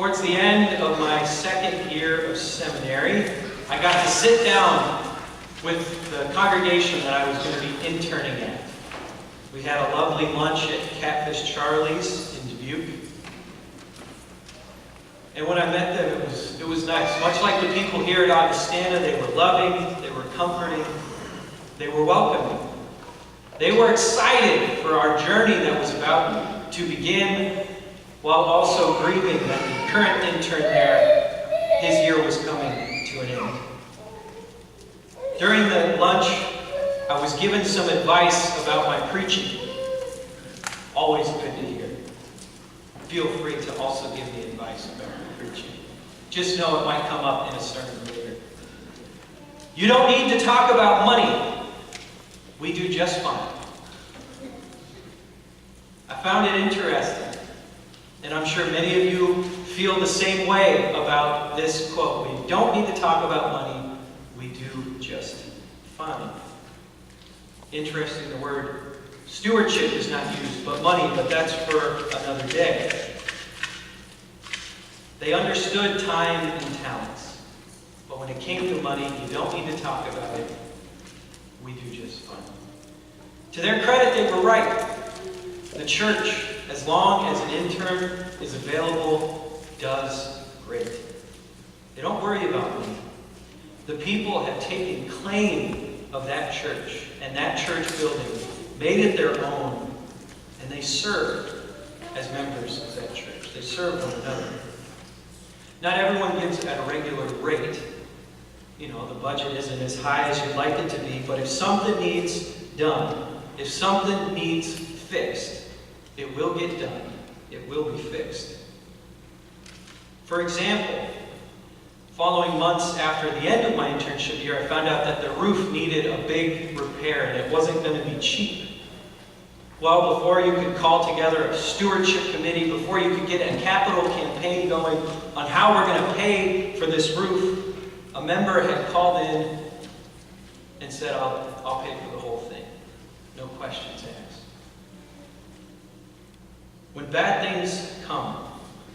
Towards the end of my second year of seminary, I got to sit down with the congregation that I was going to be interning at. We had a lovely lunch at Catfish Charlie's in Dubuque. And when I met them, it was nice. Much like the people here at Augustana, they were loving, they were comforting, they were welcoming. They were excited for our journey that was about to begin, while also grieving that the current intern there, his year was coming to an end. During the lunch, I was given some advice about my preaching. Always good to hear. Feel free to also give me advice about my preaching. Just know it might come up in a sermon later. You don't need to talk about money. We do just fine. I found it interesting. And I'm sure many of you feel the same way about this quote. We don't need to talk about money. We do just fine. Interesting, the word stewardship is not used, but money, but that's for another day. They understood time and talents. But when it came to money, you don't need to talk about it. We do just fine. To their credit, they were right. The church, as long as an intern is available, does great. They don't worry about money. The people have taken claim of that church and that church building, made it their own, and they served as members of that church. They served one another. Not everyone gives at a regular rate. You know, the budget isn't as high as you'd like it to be, but if something needs done, if something needs fixed, it will get done. It will be fixed. For example, following months after the end of my internship year, I found out that the roof needed a big repair, and it wasn't going to be cheap. Well, before you could call together a stewardship committee, before you could get a capital campaign going on how we're going to pay for this roof, a member had called in and said, I'll pay for the whole thing. No questions asked. When bad things come,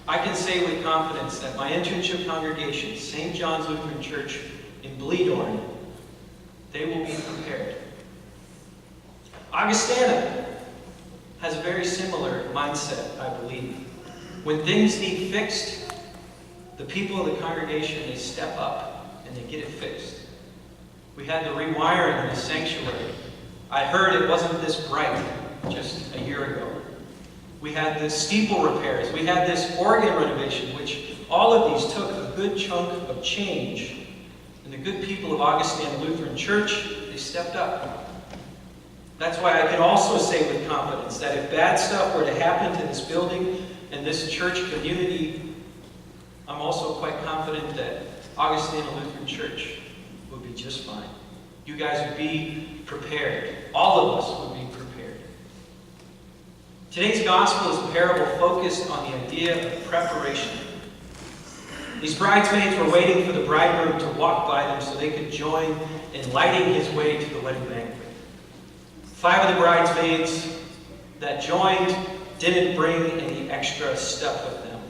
I can say with confidence that my internship congregation, St. John's Lutheran Church in Bleedorn, they will be prepared. Augustana has a very similar mindset, I believe. When things need fixed, the people of the congregation, they step up and they get it fixed. We had the rewiring in the sanctuary. I heard it wasn't this bright just a year ago. We had the steeple repairs. We had this organ renovation, which all of these took a good chunk of change. And the good people of Augustana Lutheran Church, they stepped up. That's why I can also say with confidence that if bad stuff were to happen to this building and this church community, I'm also quite confident that Augustana Lutheran Church would be just fine. You guys would be prepared. All of us would be prepared. Today's gospel is a parable focused on the idea of preparation. These bridesmaids were waiting for the bridegroom to walk by them so they could join in lighting his way to the wedding banquet. 5 of the bridesmaids that joined didn't bring any extra stuff with them.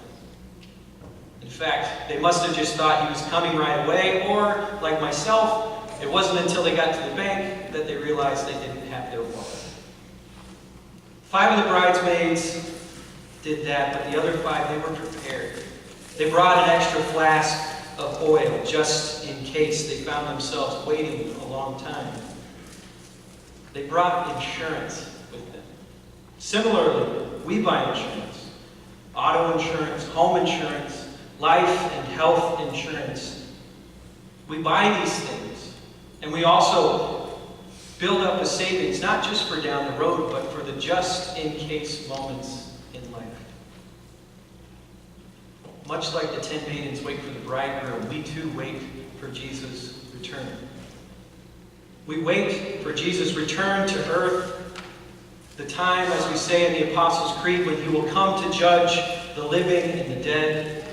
In fact, they must have just thought he was coming right away, or, like myself, it wasn't until they got to the bank that they realized they didn't have their wallet. 5 of the bridesmaids did that, but the other 5, they were prepared. They brought an extra flask of oil just in case they found themselves waiting a long time. They brought insurance with them. Similarly, we buy insurance. Auto insurance, home insurance, life and health insurance. We buy these things, and we also build up a savings, not just for down the road, but for the just-in-case moments in life. Much like the 10 maidens wait for the bridegroom, we too wait for Jesus' return. We wait for Jesus' return to earth, the time, as we say in the Apostles' Creed, when he will come to judge the living and the dead,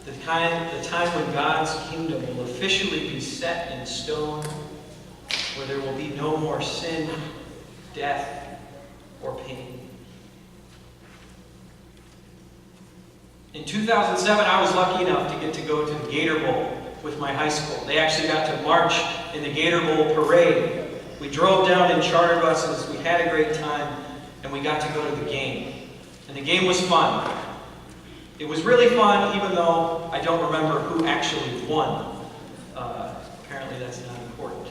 the time when God's kingdom will officially be set in stone, where there will be no more sin, death, or pain. In 2007, I was lucky enough to get to go to the Gator Bowl with my high school. They actually got to march in the Gator Bowl parade. We drove down in charter buses, we had a great time, and we got to go to the game. And the game was fun. It was really fun, even though I don't remember who actually won. Apparently that's not important.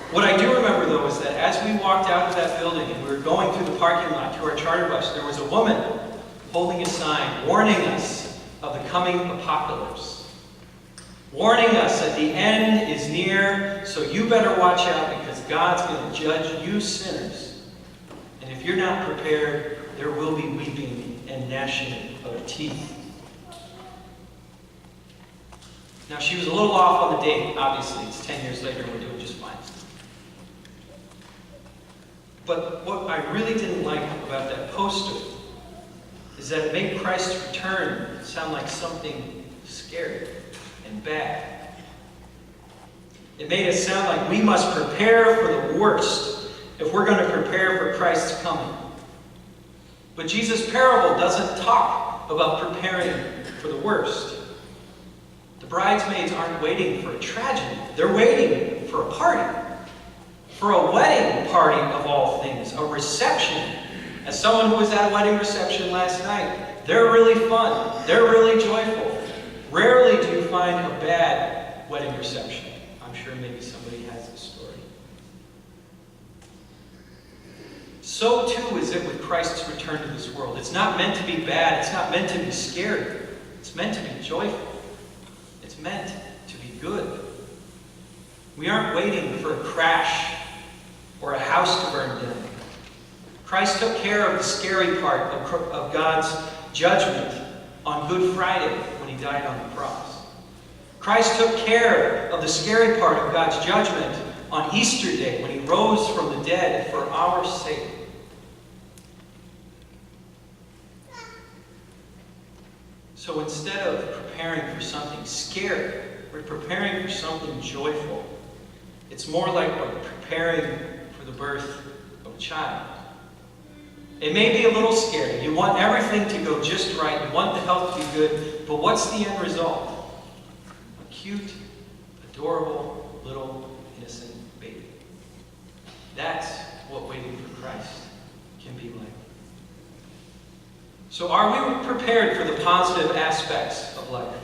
What I do remember, though, is that as we walked out of that building and we were going through the parking lot to our charter bus, there was a woman holding a sign warning us of the coming apocalypse. Warning us that the end is near, so you better watch out because God's going to judge you sinners. And if you're not prepared, there will be weeping and gnashing of teeth. Now, she was a little off on the date, obviously. It's 10 years later and we're doing just fine. But what I really didn't like about that poster is that it made Christ's return sound like something scary and bad. It made it sound like we must prepare for the worst if we're going to prepare for Christ's coming. But Jesus' parable doesn't talk about preparing for the worst. The bridesmaids aren't waiting for a tragedy. They're waiting for a party. For a wedding party of all things. A reception. As someone who was at a wedding reception last night, they're really fun. They're really joyful. Rarely do you find a bad wedding reception. I'm sure maybe somebody has this story. So too is it with Christ's return to this world. It's not meant to be bad. It's not meant to be scary. It's meant to be joyful. It's meant to be good. We aren't waiting for a crash or a house to burn down. Christ took care of the scary part of God's judgment on Good Friday when he died on the cross. Christ took care of the scary part of God's judgment on Easter Day when he rose from the dead for our sake. So instead of preparing for something scary, we're preparing for something joyful. It's more like we're preparing for the birth of a child. It may be a little scary. You want everything to go just right. You want the health to be good. But what's the end result? A cute, adorable, little, innocent baby. That's what waiting for Christ can be like. So are we prepared for the positive aspects of life?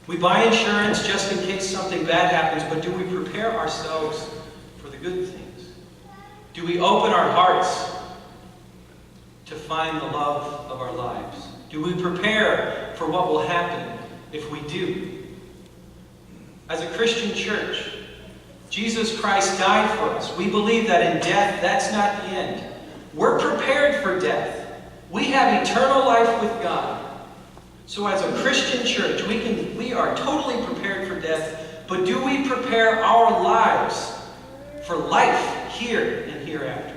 We buy insurance just in case something bad happens, but do we prepare ourselves for the good things? Do we open our hearts to find the love of our lives? Do we prepare for what will happen if we do? As a Christian church, Jesus Christ died for us. We believe that in death, that's not the end. We're prepared for death. We have eternal life with God. So as a Christian church, we are totally prepared for death, but do we prepare our lives for life here and hereafter?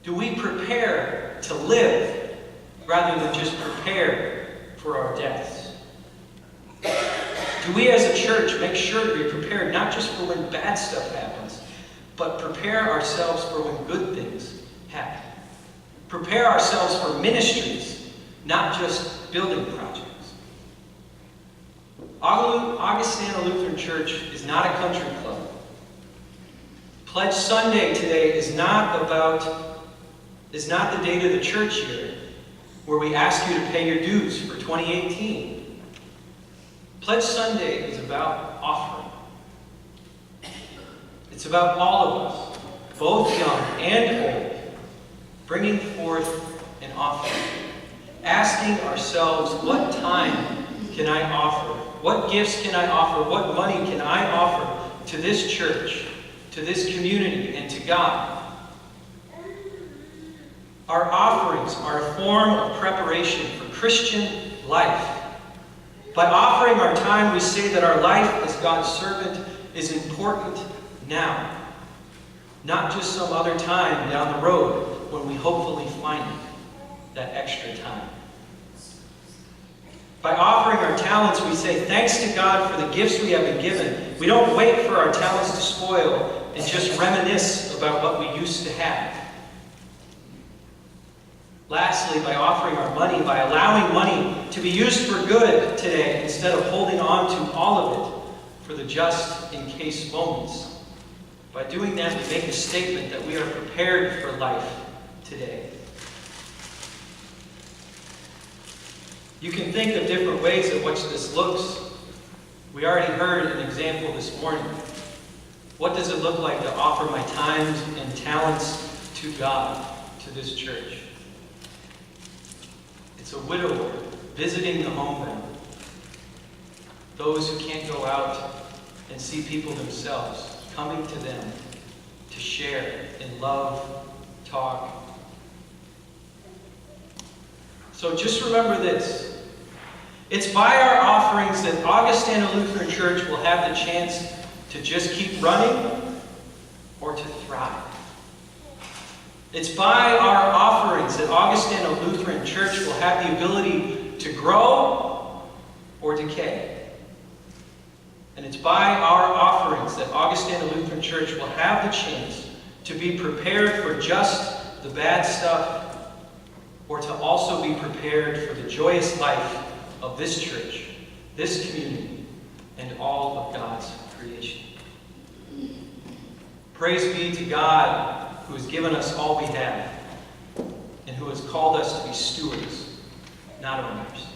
Do we prepare to live rather than just prepare for our deaths? Do we as a church make sure to be prepared not just for when bad stuff happens, but prepare ourselves for when good things happen? Prepare ourselves for ministries, not just building projects. Augustana Lutheran Church is not a country club. Pledge Sunday today is not the date of the church year where we ask you to pay your dues for 2018. Pledge Sunday is about offering. It's about all of us, both young and old, bringing forth an offering, asking ourselves, what time can I offer? What gifts can I offer? What money can I offer to this church, to this community, and to God? Our offerings are a form of preparation for Christian life. By offering our time, we say that our life as God's servant is important now, not just some other time down the road when we hopefully find that extra time. By offering our talents, we say thanks to God for the gifts we have been given. We don't wait for our talents to spoil and just reminisce about what we used to have. Lastly, by offering our money, by allowing money to be used for good today instead of holding on to all of it for the just-in-case moments. By doing that, we make a statement that we are prepared for life today. You can think of different ways in which this looks. We already heard an example this morning. What does it look like to offer my time and talents to God, to this church? It's a widower visiting the homebound. Those who can't go out and see people themselves, coming to them to share in love, talk. So just remember this. It's by our offerings that Augustana Lutheran Church will have the chance to just keep running or to thrive. It's by our offerings that Augustana Lutheran Church will have the ability to grow or decay. And it's by our offerings that Augustana Lutheran Church will have the chance to be prepared for just the bad stuff or to also be prepared for the joyous life of this church, this community, and all of God's creation. Praise be to God who has given us all we have and who has called us to be stewards, not owners.